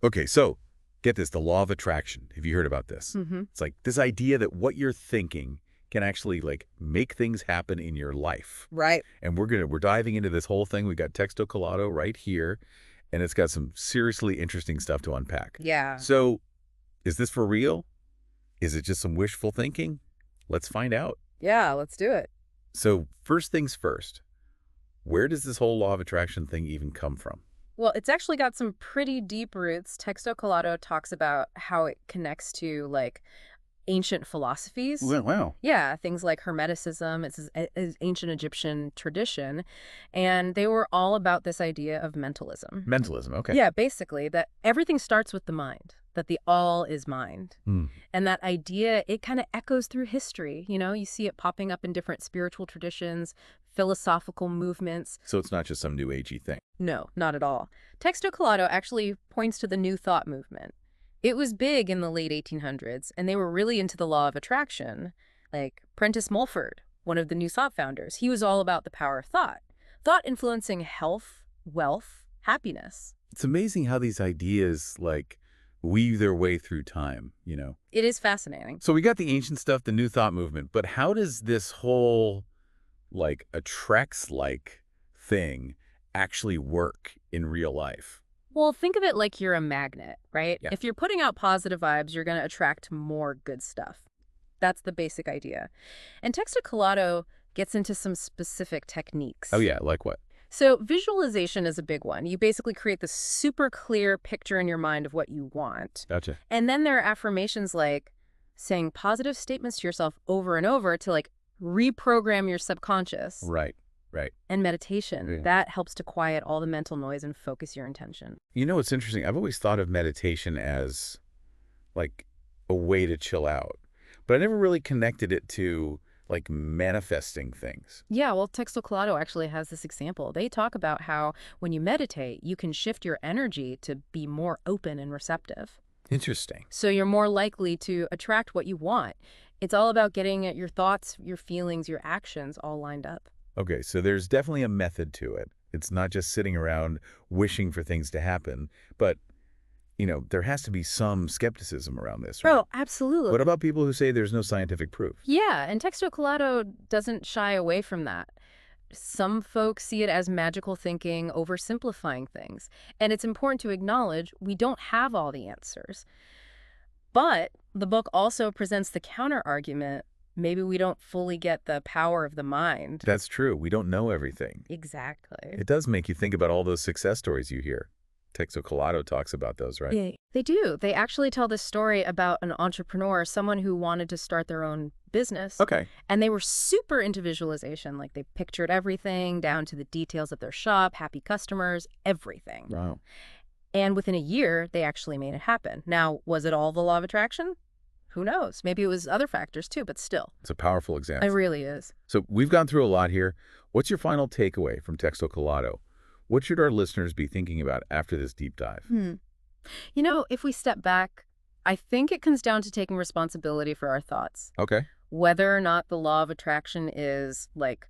Okay, so get this, the law of attraction. Have you heard about this? Mm-hmm. It's like this idea that what you're thinking can actually like make things happen in your life. Right. And we're diving into this whole thing. We got Texto Colado right here, and it's got some seriously interesting stuff to unpack. Yeah. So, is this for real? Is it just some wishful thinking? Let's find out. Yeah, let's do it. So, first things first, where does this whole law of attraction thing even come from? Well, it's actually got some pretty deep roots. Texto Colado talks about how it connects to like ancient philosophies. Well, wow. Yeah, things like Hermeticism, it's ancient Egyptian tradition, and they were all about this idea of mentalism. Mentalism, okay. Yeah, basically, that everything starts with the mind, that the all is mind. Hmm. And that idea, it kind of echoes through history. You know, you see it popping up in different spiritual traditions, philosophical movements. So it's not just some new agey thing. No, not at all. Texto Colado actually points to the New Thought movement. It was big in the late 1800s, and they were really into the law of attraction. Like Prentice Mulford, one of the New Thought founders, he was all about the power of thought. Thought influencing health, wealth, happiness. It's amazing how these ideas, like, weave their way through time, you know? It is fascinating. So we got the ancient stuff, the New Thought movement, but how does this whole, like, attracts-like thing actually work in real life? Well, think of it like you're a magnet, right? Yeah. If you're putting out positive vibes, you're going to attract more good stuff. That's the basic idea. And Texto Colado gets into some specific techniques. Oh, yeah, like what? So visualization is a big one. You basically create this super clear picture in your mind of what you want. Gotcha. And then there are affirmations like saying positive statements to yourself over and over to like reprogram your subconscious. Right, right. And meditation, Yeah. that helps to quiet all the mental noise and focus your intention. You know, it's interesting. I've always thought of meditation as, like, a way to chill out, but I never really connected it to, like, manifesting things. Yeah, well, Texto Colado actually has this example. They talk about how when you meditate, you can shift your energy to be more open and receptive. Interesting. So you're more likely to attract what you want. It's all about getting your thoughts, your feelings, your actions all lined up. Okay, so there's definitely a method to it. It's not just sitting around wishing for things to happen, but, you know, there has to be some skepticism around this, right? Oh, absolutely. What about people who say there's no scientific proof? Yeah, and Texto Colado doesn't shy away from that. Some folks see it as magical thinking, oversimplifying things. And it's important to acknowledge we don't have all the answers. But the book also presents the counter-argument. Maybe we don't fully get the power of the mind. That's true. We don't know everything. Exactly. It does make you think about all those success stories you hear. Texto Colado talks about those, right? Yeah, they do. They actually tell this story about an entrepreneur, someone who wanted to start their own business. Okay. And they were super into visualization. Like they pictured everything down to the details of their shop, happy customers, everything. Wow. And within a year, they actually made it happen. Now, was it all the law of attraction? Who knows? Maybe it was other factors too, but still. It's a powerful example. It really is. So we've gone through a lot here. What's your final takeaway from Texto Colado? What should our listeners be thinking about after this deep dive? You know, if we step back, I think it comes down to taking responsibility for our thoughts. Okay. Whether or not the law of attraction is, like,